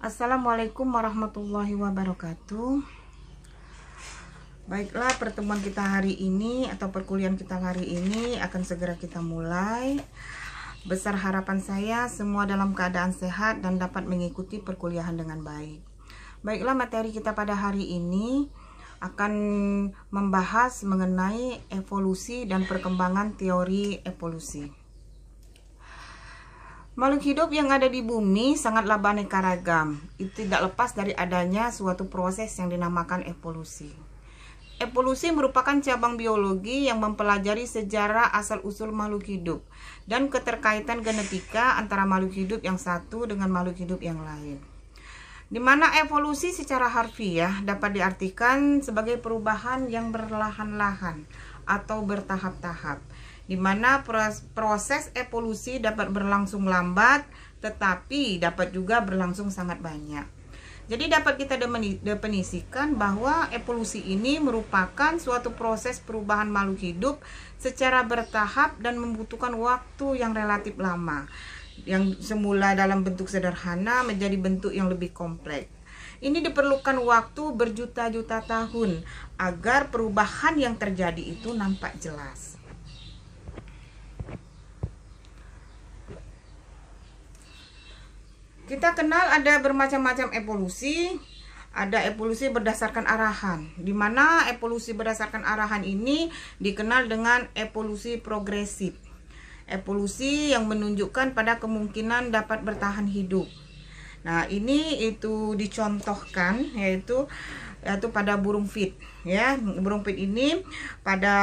Assalamualaikum warahmatullahi wabarakatuh. Baiklah, pertemuan kita hari ini atau perkuliahan kita hari ini akan segera kita mulai. Besar harapan saya semua dalam keadaan sehat dan dapat mengikuti perkuliahan dengan baik. Baiklah, materi kita pada hari ini akan membahas mengenai evolusi dan perkembangan teori evolusi. Makhluk hidup yang ada di bumi sangatlah beraneka ragam. Itu tidak lepas dari adanya suatu proses yang dinamakan evolusi. Evolusi merupakan cabang biologi yang mempelajari sejarah asal-usul makhluk hidup dan keterkaitan genetika antara makhluk hidup yang satu dengan makhluk hidup yang lain. Di mana evolusi secara harfiah dapat diartikan sebagai perubahan yang berlahan-lahan atau bertahap-tahap, di mana proses evolusi dapat berlangsung lambat tetapi dapat juga berlangsung sangat banyak. Jadi dapat kita definisikan bahwa evolusi ini merupakan suatu proses perubahan makhluk hidup secara bertahap dan membutuhkan waktu yang relatif lama, yang semula dalam bentuk sederhana menjadi bentuk yang lebih kompleks. Ini diperlukan waktu berjuta-juta tahun agar perubahan yang terjadi itu nampak jelas. Kita kenal ada bermacam-macam evolusi. Ada evolusi berdasarkan arahan, di mana evolusi berdasarkan arahan ini dikenal dengan evolusi progresif. Evolusi yang menunjukkan pada kemungkinan dapat bertahan hidup. Nah, ini itu dicontohkan yaitu pada burung Fit, ya. Burung Fit ini pada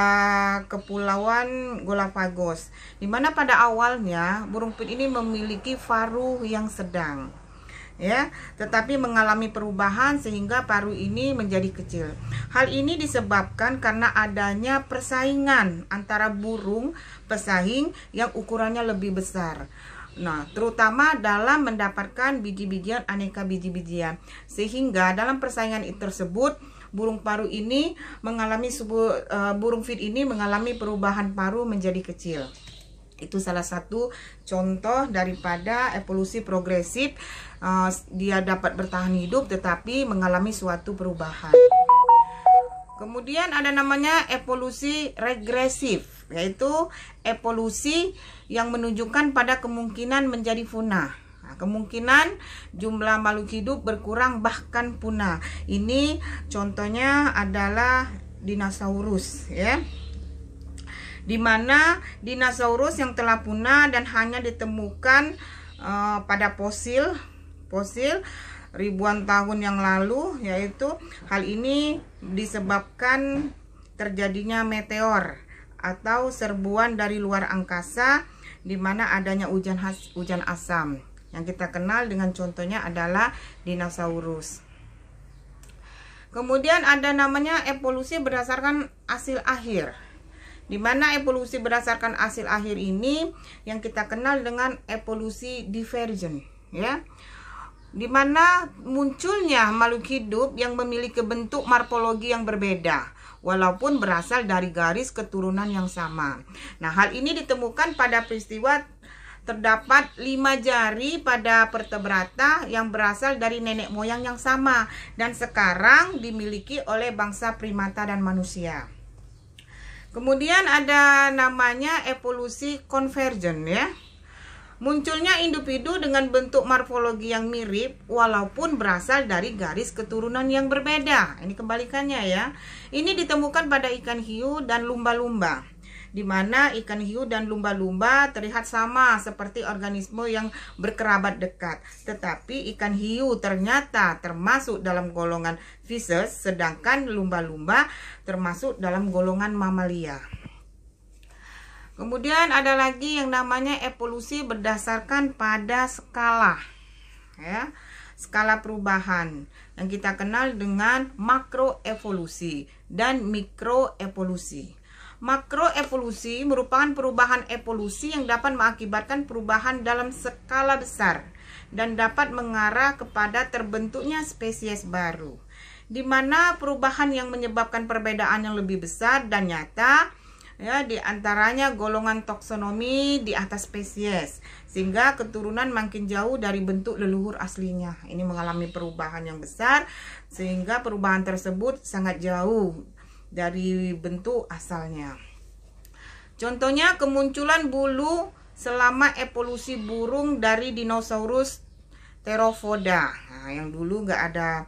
kepulauan Galapagos, di mana pada awalnya burung Fit ini memiliki paruh yang sedang, ya, tetapi mengalami perubahan sehingga paruh ini menjadi kecil. Hal ini disebabkan karena adanya persaingan antara burung pesaing yang ukurannya lebih besar. Nah, terutama dalam mendapatkan biji-bijian, aneka biji-bijian, sehingga dalam persaingan tersebut burung paruh ini burung Fit ini mengalami perubahan paruh menjadi kecil. Itu salah satu contoh daripada evolusi progresif. Dia dapat bertahan hidup tetapi mengalami suatu perubahan. Kemudian ada namanya evolusi regresif, yaitu evolusi yang menunjukkan pada kemungkinan menjadi punah. Nah, kemungkinan jumlah makhluk hidup berkurang bahkan punah. Ini contohnya adalah dinosaurus, ya. Di mana dinosaurus yang telah punah dan hanya ditemukan pada fosil ribuan tahun yang lalu, yaitu hal ini disebabkan terjadinya meteor atau serbuan dari luar angkasa, di mana adanya hujan asam yang kita kenal dengan contohnya adalah dinosaurus. Kemudian ada namanya evolusi berdasarkan hasil akhir, di mana evolusi berdasarkan hasil akhir ini yang kita kenal dengan evolusi divergen, ya, di mana munculnya makhluk hidup yang memiliki bentuk morfologi yang berbeda walaupun berasal dari garis keturunan yang sama. Nah, hal ini ditemukan pada peristiwa terdapat 5 jari pada vertebrata yang berasal dari nenek moyang yang sama dan sekarang dimiliki oleh bangsa primata dan manusia. Kemudian ada namanya evolusi konvergen, ya. Munculnya individu dengan bentuk morfologi yang mirip walaupun berasal dari garis keturunan yang berbeda. Ini kebalikannya, ya. Ini ditemukan pada ikan hiu dan lumba-lumba, di mana ikan hiu dan lumba-lumba terlihat sama seperti organisme yang berkerabat dekat. Tetapi ikan hiu ternyata termasuk dalam golongan fishes, sedangkan lumba-lumba termasuk dalam golongan mamalia. Kemudian ada lagi yang namanya evolusi berdasarkan pada skala, ya, skala perubahan yang kita kenal dengan makroevolusi dan mikroevolusi. Makroevolusi merupakan perubahan evolusi yang dapat mengakibatkan perubahan dalam skala besar dan dapat mengarah kepada terbentuknya spesies baru, di mana perubahan yang menyebabkan perbedaan yang lebih besar dan nyata Ya, di antaranya golongan taksonomi di atas spesies, sehingga keturunan makin jauh dari bentuk leluhur aslinya. Ini mengalami perubahan yang besar, sehingga perubahan tersebut sangat jauh dari bentuk asalnya. Contohnya kemunculan bulu selama evolusi burung dari dinosaurus Theropoda. Nah, yang dulu nggak ada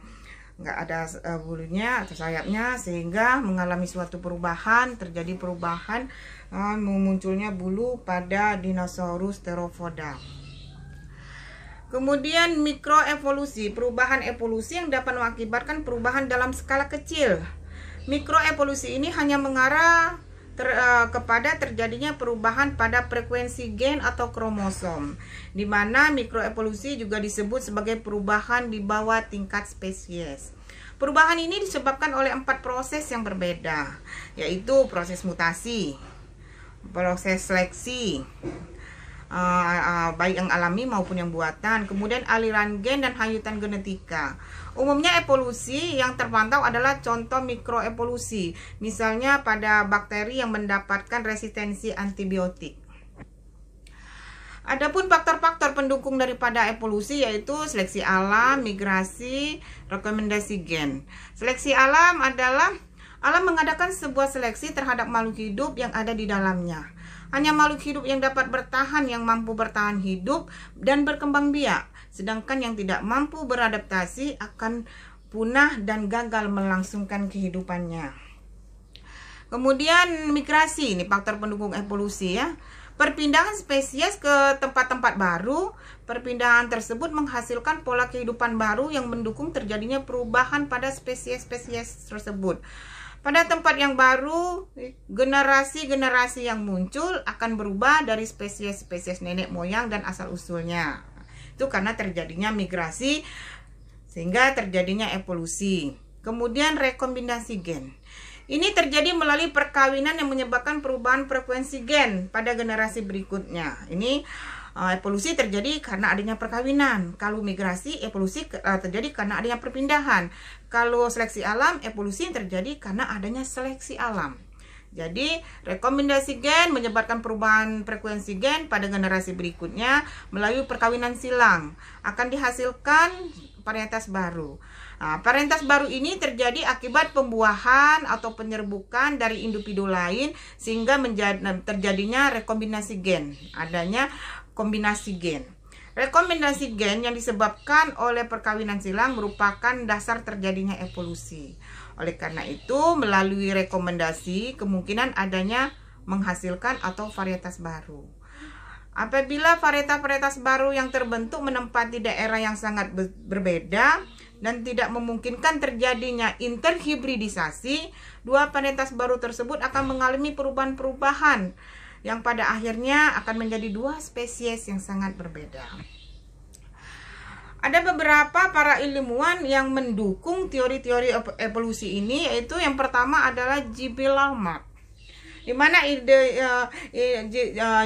bulunya atau sayapnya, sehingga mengalami suatu perubahan, terjadi perubahan munculnya bulu pada dinosaurus Theropoda. Kemudian mikroevolusi, perubahan evolusi yang dapat mengakibatkan perubahan dalam skala kecil. Mikroevolusi ini hanya mengarah kepada terjadinya perubahan pada frekuensi gen atau kromosom, di mana mikroevolusi juga disebut sebagai perubahan di bawah tingkat spesies. Perubahan ini disebabkan oleh 4 proses yang berbeda, yaitu proses mutasi, proses seleksi, baik yang alami maupun yang buatan, kemudian aliran gen dan hanyutan genetika. Umumnya evolusi yang terpantau adalah contoh mikroevolusi, misalnya pada bakteri yang mendapatkan resistensi antibiotik. Adapun faktor-faktor pendukung daripada evolusi yaitu seleksi alam, migrasi, rekomendasi gen. Seleksi alam adalah alam mengadakan sebuah seleksi terhadap makhluk hidup yang ada di dalamnya. Hanya makhluk hidup yang dapat bertahan yang mampu bertahan hidup dan berkembang biak, sedangkan yang tidak mampu beradaptasi akan punah dan gagal melangsungkan kehidupannya. Kemudian migrasi, ini faktor pendukung evolusi ya. Perpindahan spesies ke tempat-tempat baru, perpindahan tersebut menghasilkan pola kehidupan baru yang mendukung terjadinya perubahan pada spesies-spesies tersebut. Pada tempat yang baru, generasi-generasi yang muncul akan berubah dari spesies-spesies nenek moyang dan asal-usulnya. Itu karena terjadinya migrasi, sehingga terjadinya evolusi. Kemudian rekombinasi gen. Ini terjadi melalui perkawinan yang menyebabkan perubahan frekuensi gen pada generasi berikutnya. Ini evolusi terjadi karena adanya perkawinan. Kalau migrasi, evolusi terjadi karena adanya perpindahan. Kalau seleksi alam, evolusi terjadi karena adanya seleksi alam. Jadi, rekomendasi gen menyebabkan perubahan frekuensi gen pada generasi berikutnya melalui perkawinan silang. Akan dihasilkan varietas baru. Nah, varietas baru ini terjadi akibat pembuahan atau penyerbukan dari individu lain sehingga terjadinya rekombinasi gen. Adanya kombinasi gen. Rekombinasi gen yang disebabkan oleh perkawinan silang merupakan dasar terjadinya evolusi. Oleh karena itu, melalui rekomendasi kemungkinan adanya menghasilkan atau varietas baru. Apabila varietas baru yang terbentuk menempati daerah yang sangat berbeda dan tidak memungkinkan terjadinya interhibridisasi, dua varietas baru tersebut akan mengalami perubahan-perubahan yang pada akhirnya akan menjadi dua spesies yang sangat berbeda. Ada beberapa para ilmuwan yang mendukung teori-teori evolusi ini, yaitu yang pertama adalah J.B. Lamarck, di mana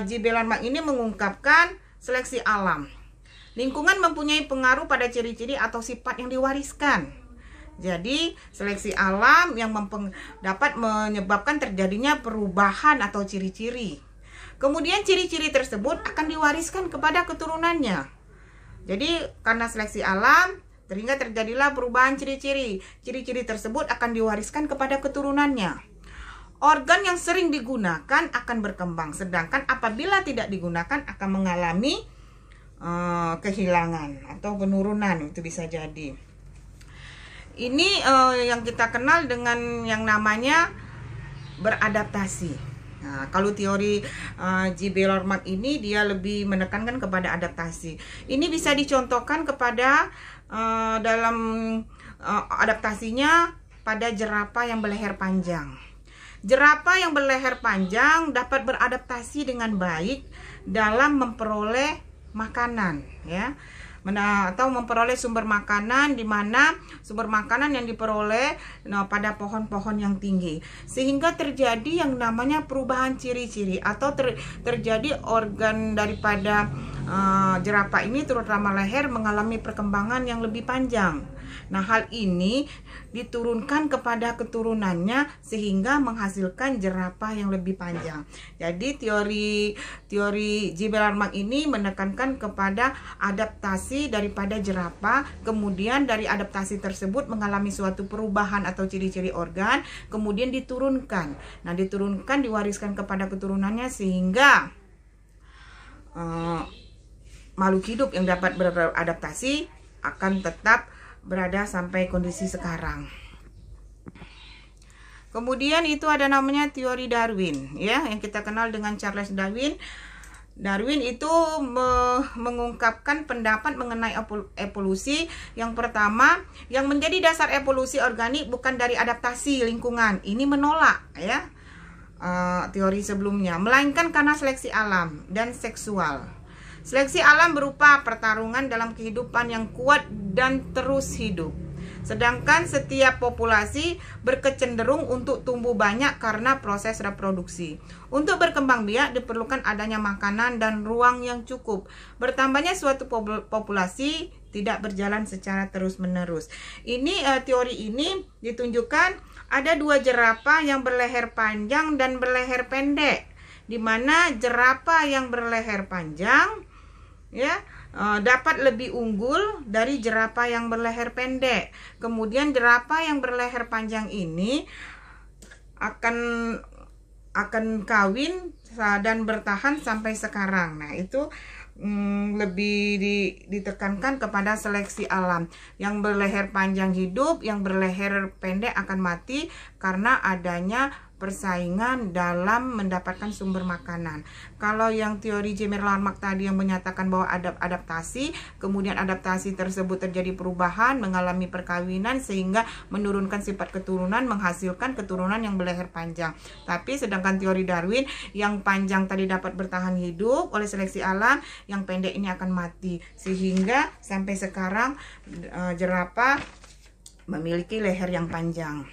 J.B. Lamarck ini mengungkapkan seleksi alam. Lingkungan mempunyai pengaruh pada ciri-ciri atau sifat yang diwariskan. Jadi, seleksi alam yang dapat menyebabkan terjadinya perubahan atau ciri-ciri. Kemudian ciri-ciri tersebut akan diwariskan kepada keturunannya. Jadi, karena seleksi alam, sehingga terjadilah perubahan ciri-ciri. Ciri-ciri tersebut akan diwariskan kepada keturunannya. Organ yang sering digunakan akan berkembang, sedangkan apabila tidak digunakan akan mengalami kehilangan atau penurunan, itu bisa jadi. Ini yang kita kenal dengan yang namanya beradaptasi. Nah, kalau teori J.B. Lamarck ini dia lebih menekankan kepada adaptasi. Ini bisa dicontohkan kepada dalam adaptasinya pada jerapah yang berleher panjang. Jerapah yang berleher panjang dapat beradaptasi dengan baik dalam memperoleh makanan, ya, atau memperoleh sumber makanan, di mana sumber makanan yang diperoleh pada pohon-pohon yang tinggi, sehingga terjadi yang namanya perubahan ciri-ciri atau terjadi organ daripada jerapah ini terutama leher mengalami perkembangan yang lebih panjang. Nah, hal ini diturunkan kepada keturunannya sehingga menghasilkan jerapah yang lebih panjang. Jadi teori Zimmermann ini menekankan kepada adaptasi daripada jerapah, kemudian dari adaptasi tersebut mengalami suatu perubahan atau ciri-ciri organ, kemudian diturunkan. Nah, diturunkan diwariskan kepada keturunannya sehingga makhluk hidup yang dapat beradaptasi akan tetap berada sampai kondisi sekarang. Kemudian itu ada namanya teori Darwin, ya, yang kita kenal dengan Charles Darwin. Darwin itu mengungkapkan pendapat mengenai evolusi. Yang pertama, yang menjadi dasar evolusi organik bukan dari adaptasi lingkungan. Ini menolak, ya, teori sebelumnya, melainkan karena seleksi alam dan seksual. Seleksi alam berupa pertarungan dalam kehidupan yang kuat dan terus hidup. Sedangkan setiap populasi berkecenderung untuk tumbuh banyak karena proses reproduksi. Untuk berkembang biak diperlukan adanya makanan dan ruang yang cukup. Bertambahnya suatu populasi tidak berjalan secara terus-menerus. Teori ini ditunjukkan ada dua jerapah yang berleher panjang dan berleher pendek, di mana jerapah yang berleher panjang, ya, dapat lebih unggul dari jerapah yang berleher pendek. Kemudian jerapah yang berleher panjang ini akan kawin dan bertahan sampai sekarang. Nah, itu lebih ditekankan kepada seleksi alam. Yang berleher panjang hidup, yang berleher pendek akan mati karena adanya persaingan dalam mendapatkan sumber makanan. Kalau yang teori Zimmermann tadi yang menyatakan bahwa adaptasi, kemudian adaptasi tersebut terjadi perubahan, mengalami perkawinan sehingga menurunkan sifat keturunan, menghasilkan keturunan yang berleher panjang. Tapi sedangkan teori Darwin, yang panjang tadi dapat bertahan hidup oleh seleksi alam, yang pendek ini akan mati. Sehingga sampai sekarang jerapah memiliki leher yang panjang.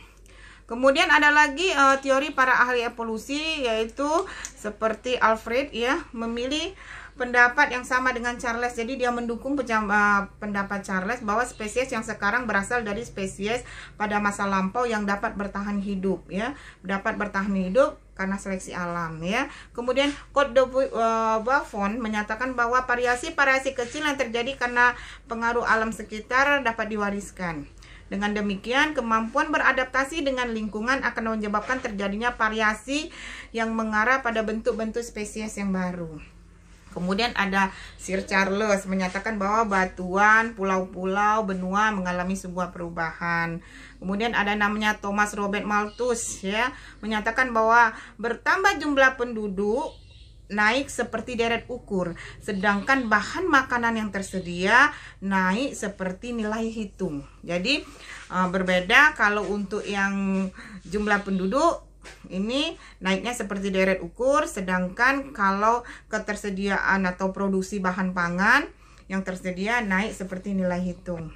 Kemudian ada lagi teori para ahli evolusi, yaitu seperti Alfred, ya, memilih pendapat yang sama dengan Charles. Jadi dia mendukung pendapat Charles bahwa spesies yang sekarang berasal dari spesies pada masa lampau yang dapat bertahan hidup, ya, dapat bertahan hidup karena seleksi alam, ya. Kemudian Côte de Buffon menyatakan bahwa variasi kecil yang terjadi karena pengaruh alam sekitar dapat diwariskan. Dengan demikian, kemampuan beradaptasi dengan lingkungan akan menyebabkan terjadinya variasi yang mengarah pada bentuk-bentuk spesies yang baru. Kemudian ada Sir Charles menyatakan bahwa batuan, pulau-pulau, benua mengalami sebuah perubahan. Kemudian ada namanya Thomas Robert Malthus, ya, menyatakan bahwa bertambah jumlah penduduk naik seperti deret ukur, sedangkan bahan makanan yang tersedia naik seperti nilai hitung. Jadi berbeda kalau untuk yang jumlah penduduk ini naiknya seperti deret ukur, sedangkan kalau ketersediaan atau produksi bahan pangan yang tersedia naik seperti nilai hitung.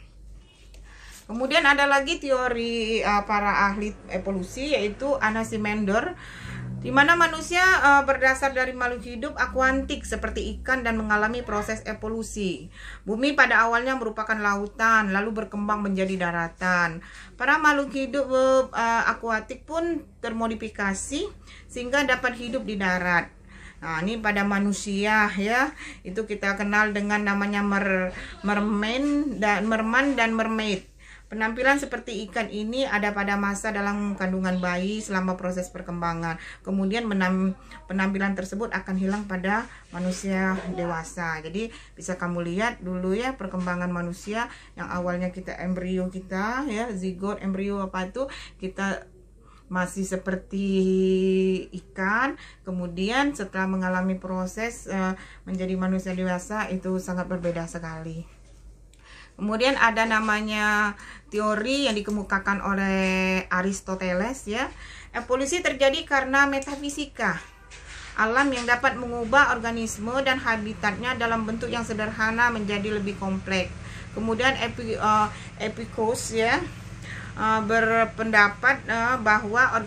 Kemudian ada lagi teori para ahli evolusi, yaitu Anaximander, di mana manusia berdasar dari makhluk hidup akuatik seperti ikan dan mengalami proses evolusi. Bumi pada awalnya merupakan lautan, lalu berkembang menjadi daratan. Para makhluk hidup akuatik pun termodifikasi sehingga dapat hidup di darat. Nah, ini pada manusia, ya, itu kita kenal dengan namanya merman dan mermaid. Penampilan seperti ikan ini ada pada masa dalam kandungan bayi selama proses perkembangan. Kemudian penampilan tersebut akan hilang pada manusia dewasa. Jadi bisa kamu lihat dulu, ya, perkembangan manusia yang awalnya kita embrio kita, ya, zigot, embrio apa itu, kita masih seperti ikan. Kemudian setelah mengalami proses menjadi manusia dewasa, itu sangat berbeda sekali. Kemudian ada namanya teori yang dikemukakan oleh Aristoteles, ya. Evolusi terjadi karena metafisika. Alam yang dapat mengubah organisme dan habitatnya dalam bentuk yang sederhana menjadi lebih kompleks. Kemudian Epicurus, ya, berpendapat bahwa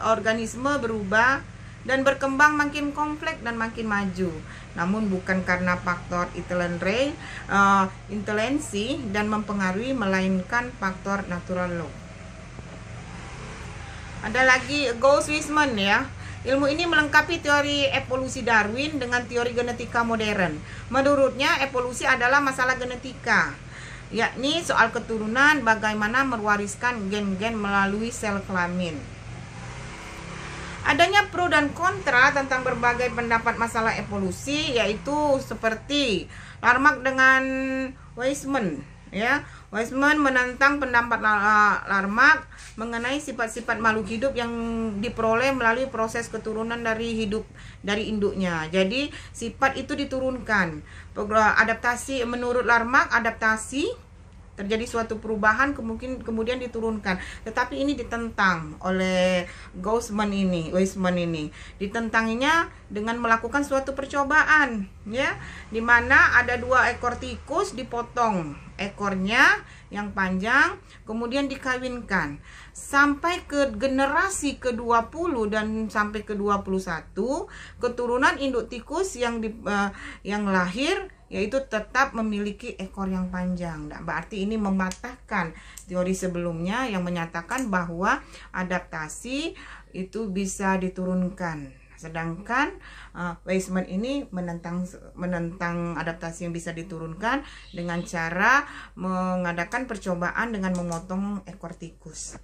organisme berubah dan berkembang makin kompleks dan makin maju. Namun bukan karena faktor intelijensi dan mempengaruhi, melainkan faktor natural law. Ada lagi Gauss-Weismann ya. Ilmu ini melengkapi teori evolusi Darwin dengan teori genetika modern. Menurutnya evolusi adalah masalah genetika, yakni soal keturunan, bagaimana mewariskan gen-gen melalui sel kelamin. Adanya pro dan kontra tentang berbagai pendapat masalah evolusi, yaitu seperti Lamarck dengan Weismann ya. Weismann menentang pendapat Lamarck mengenai sifat-sifat makhluk hidup yang diperoleh melalui proses keturunan dari induknya. Jadi sifat itu diturunkan. Adaptasi, menurut Lamarck, adaptasi terjadi suatu perubahan kemudian diturunkan. Tetapi ini ditentang oleh Weismann ini. Ditentanginya dengan melakukan suatu percobaan ya, di mana ada 2 ekor tikus, dipotong ekornya yang panjang, kemudian dikawinkan sampai ke generasi ke-20 dan sampai ke-21, keturunan induk tikus yang lahir yaitu tetap memiliki ekor yang panjang. Nah, berarti ini mematahkan teori sebelumnya yang menyatakan bahwa adaptasi itu bisa diturunkan. Sedangkan Weismann ini menentang adaptasi yang bisa diturunkan dengan cara mengadakan percobaan dengan memotong ekor tikus.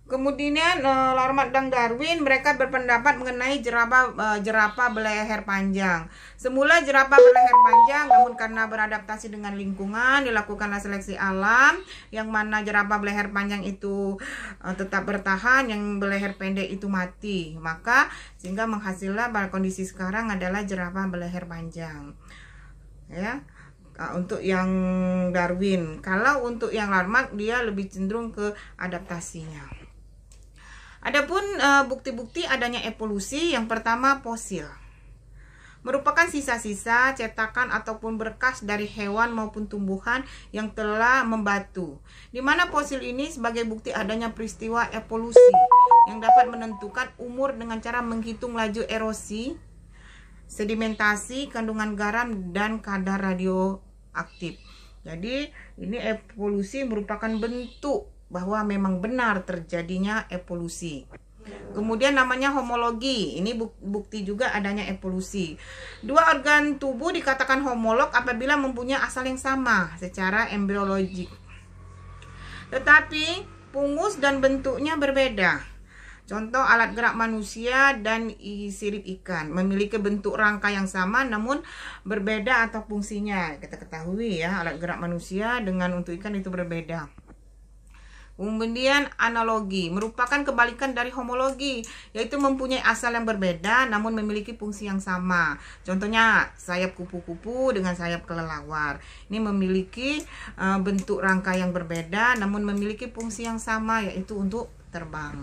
Kemudian Lamarck dan Darwin, mereka berpendapat mengenai jerapah berleher panjang. Semula jerapah berleher panjang, namun karena beradaptasi dengan lingkungan, dilakukanlah seleksi alam, yang mana jerapah berleher panjang itu tetap bertahan, yang berleher pendek itu mati. Maka sehingga menghasilkan pada kondisi sekarang adalah jerapah berleher panjang. Ya. Untuk yang Darwin. Kalau untuk yang Lamarck, dia lebih cenderung ke adaptasinya. Adapun bukti-bukti adanya evolusi, yang pertama fosil. Merupakan sisa-sisa cetakan ataupun berkas dari hewan maupun tumbuhan yang telah membatu. Di mana fosil ini sebagai bukti adanya peristiwa evolusi yang dapat menentukan umur dengan cara menghitung laju erosi, sedimentasi, kandungan garam, dan kadar radioaktif. Jadi ini evolusi merupakan bentuk bahwa memang benar terjadinya evolusi. Kemudian namanya homologi. Ini bukti juga adanya evolusi. 2 organ tubuh dikatakan homolog apabila mempunyai asal yang sama secara embriologik, tetapi pungus dan bentuknya berbeda. Contoh alat gerak manusia dan sirip ikan memiliki bentuk rangka yang sama namun berbeda atau fungsinya. Kita ketahui ya, alat gerak manusia dengan untuk ikan itu berbeda. Kemudian analogi merupakan kebalikan dari homologi, yaitu mempunyai asal yang berbeda namun memiliki fungsi yang sama. Contohnya sayap kupu-kupu dengan sayap kelelawar. Ini memiliki bentuk rangka yang berbeda namun memiliki fungsi yang sama, yaitu untuk terbang.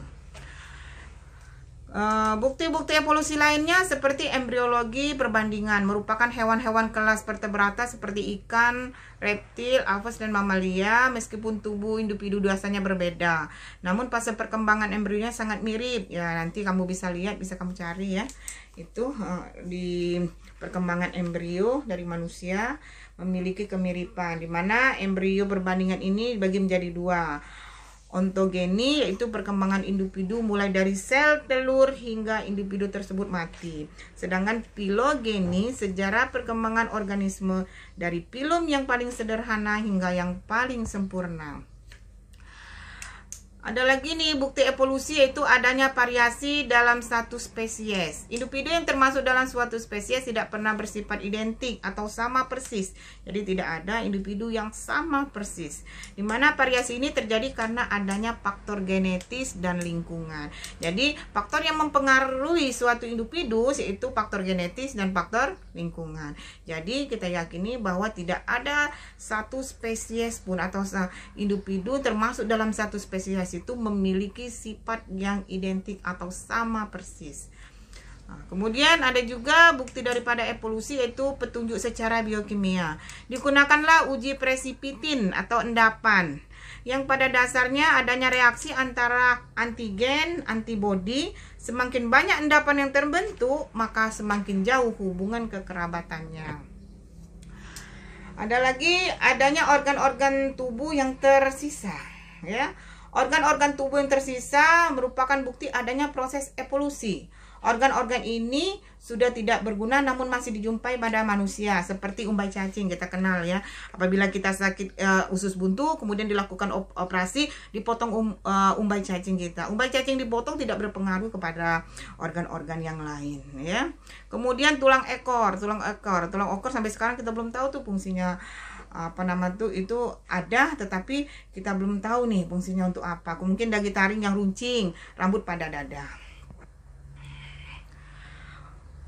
Bukti-bukti evolusi lainnya seperti embriologi perbandingan merupakan hewan-hewan kelas vertebrata seperti ikan, reptil, aves, dan mamalia. Meskipun tubuh individu dasarnya berbeda, namun fase perkembangan embrionya sangat mirip. Ya, nanti kamu bisa lihat, bisa kamu cari ya. Itu di perkembangan embrio dari manusia memiliki kemiripan, di mana embrio perbandingan ini dibagi menjadi 2. Ontogeni, yaitu perkembangan individu mulai dari sel telur hingga individu tersebut mati. Sedangkan filogeni, sejarah perkembangan organisme dari filum yang paling sederhana hingga yang paling sempurna. Ada lagi nih bukti evolusi, yaitu adanya variasi dalam satu spesies. Individu yang termasuk dalam suatu spesies tidak pernah bersifat identik atau sama persis. Jadi tidak ada individu yang sama persis. Dimana variasi ini terjadi karena adanya faktor genetis dan lingkungan. Jadi faktor yang mempengaruhi suatu individu yaitu faktor genetis dan faktor lingkungan. Jadi kita yakini bahwa tidak ada satu spesies pun atau individu termasuk dalam satu spesies itu memiliki sifat yang identik atau sama persis. Kemudian ada juga bukti daripada evolusi, yaitu petunjuk secara biokimia. Digunakanlah uji presipitin atau endapan yang pada dasarnya adanya reaksi antara antigen, antibodi. Semakin banyak endapan yang terbentuk, maka semakin jauh hubungan kekerabatannya. Ada lagi adanya organ-organ tubuh yang tersisa, ya. Organ-organ tubuh yang tersisa merupakan bukti adanya proses evolusi. Organ-organ ini sudah tidak berguna namun masih dijumpai pada manusia, seperti umbai cacing kita kenal ya. Apabila kita sakit usus buntu, kemudian dilakukan operasi, dipotong umbai cacing kita. Umbai cacing dipotong tidak berpengaruh kepada organ-organ yang lain ya. Kemudian tulang ekor sampai sekarang kita belum tahu tuh fungsinya itu ada, tetapi kita belum tahu nih fungsinya untuk apa. Mungkin daging taring yang runcing, rambut pada dada.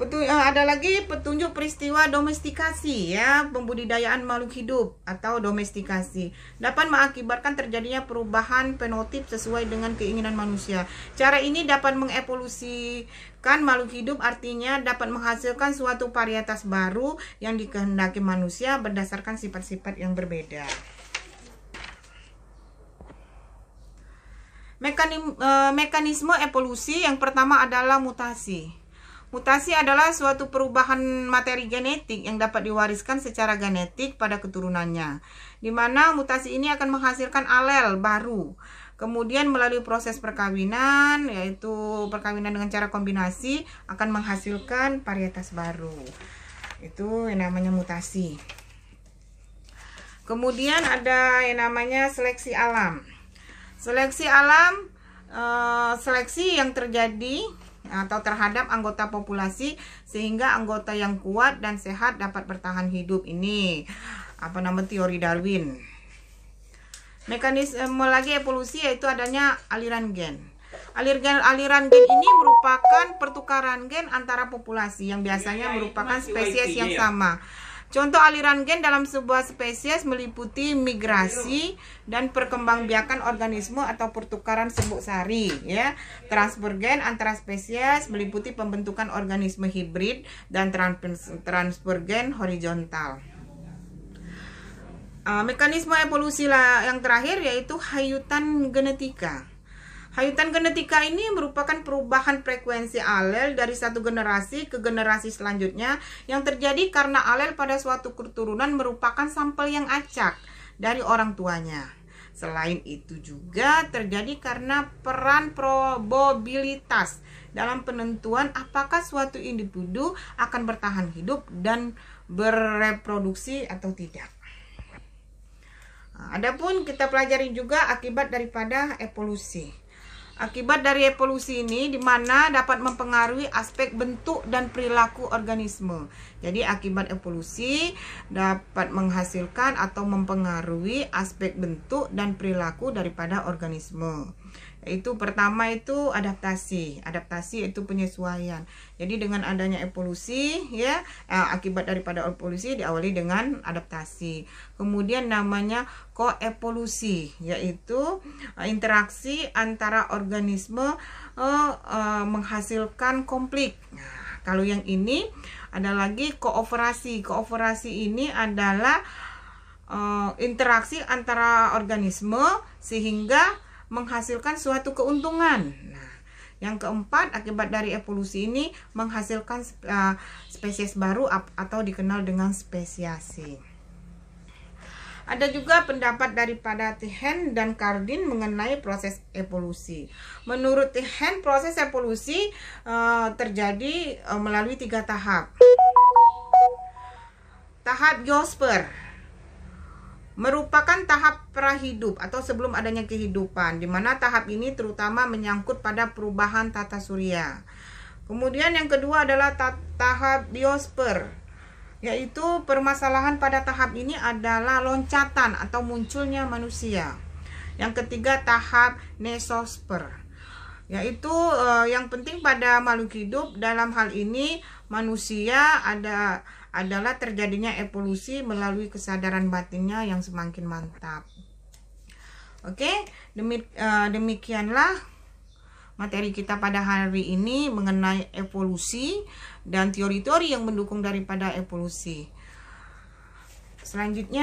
Ada lagi petunjuk peristiwa domestikasi ya, pembudidayaan makhluk hidup atau domestikasi dapat mengakibatkan terjadinya perubahan fenotip sesuai dengan keinginan manusia. Cara ini dapat mengevolusikan makhluk hidup, artinya dapat menghasilkan suatu varietas baru yang dikehendaki manusia berdasarkan sifat-sifat yang berbeda. Mekanisme evolusi yang pertama adalah mutasi. Mutasi adalah suatu perubahan materi genetik yang dapat diwariskan secara genetik pada keturunannya, di mana mutasi ini akan menghasilkan alel baru. Kemudian melalui proses perkawinan, yaitu perkawinan dengan cara kombinasi, akan menghasilkan varietas baru. Itu yang namanya mutasi. Kemudian ada yang namanya seleksi alam. Seleksi alam, seleksi yang terjadi atau terhadap anggota populasi sehingga anggota yang kuat dan sehat dapat bertahan hidup. Ini teori Darwin. Mekanisme lagi evolusi yaitu adanya aliran gen. Aliran gen ini merupakan pertukaran gen antara populasi yang biasanya merupakan spesies yang sama. Contoh aliran gen dalam sebuah spesies meliputi migrasi dan perkembangbiakan organisme atau pertukaran serbuk sari ya. Transfer gen antara spesies meliputi pembentukan organisme hibrid dan transfer gen horizontal. Mekanisme evolusi yang terakhir yaitu hayutan genetika. Hayutan genetika ini merupakan perubahan frekuensi alel dari satu generasi ke generasi selanjutnya yang terjadi karena alel pada suatu keturunan merupakan sampel yang acak dari orang tuanya. Selain itu juga terjadi karena peran probabilitas dalam penentuan apakah suatu individu akan bertahan hidup dan bereproduksi atau tidak. Adapun kita pelajari juga akibat daripada evolusi. Akibat dari evolusi ini di mana dapat mempengaruhi aspek bentuk dan perilaku organisme. Jadi akibat evolusi dapat menghasilkan atau mempengaruhi aspek bentuk dan perilaku daripada organisme. Yaitu pertama itu adaptasi. Adaptasi itu penyesuaian. Jadi dengan adanya evolusi ya, akibat daripada evolusi diawali dengan adaptasi. Kemudian namanya koevolusi, yaitu interaksi antara organisme menghasilkan konflik. Nah, kalau yang ini ada lagi kooperasi. Kooperasi ini adalah interaksi antara organisme sehingga menghasilkan suatu keuntungan. Nah, yang keempat, akibat dari evolusi ini menghasilkan spesies baru atau dikenal dengan spesiasi. Ada juga pendapat daripada Tihen dan Cardin mengenai proses evolusi. Menurut Tihen, proses evolusi terjadi melalui 3 tahap. Tahap Biosfer merupakan tahap prahidup atau sebelum adanya kehidupan, di mana tahap ini terutama menyangkut pada perubahan tata surya. Kemudian yang kedua adalah tahap biosfer, yaitu permasalahan pada tahap ini adalah loncatan atau munculnya manusia. Yang ketiga tahap mesosfer, yaitu yang penting pada makhluk hidup dalam hal ini manusia adalah terjadinya evolusi melalui kesadaran batinnya yang semakin mantap. Oke, demikianlah materi kita pada hari ini mengenai evolusi dan teori-teori yang mendukung daripada evolusi. Selanjutnya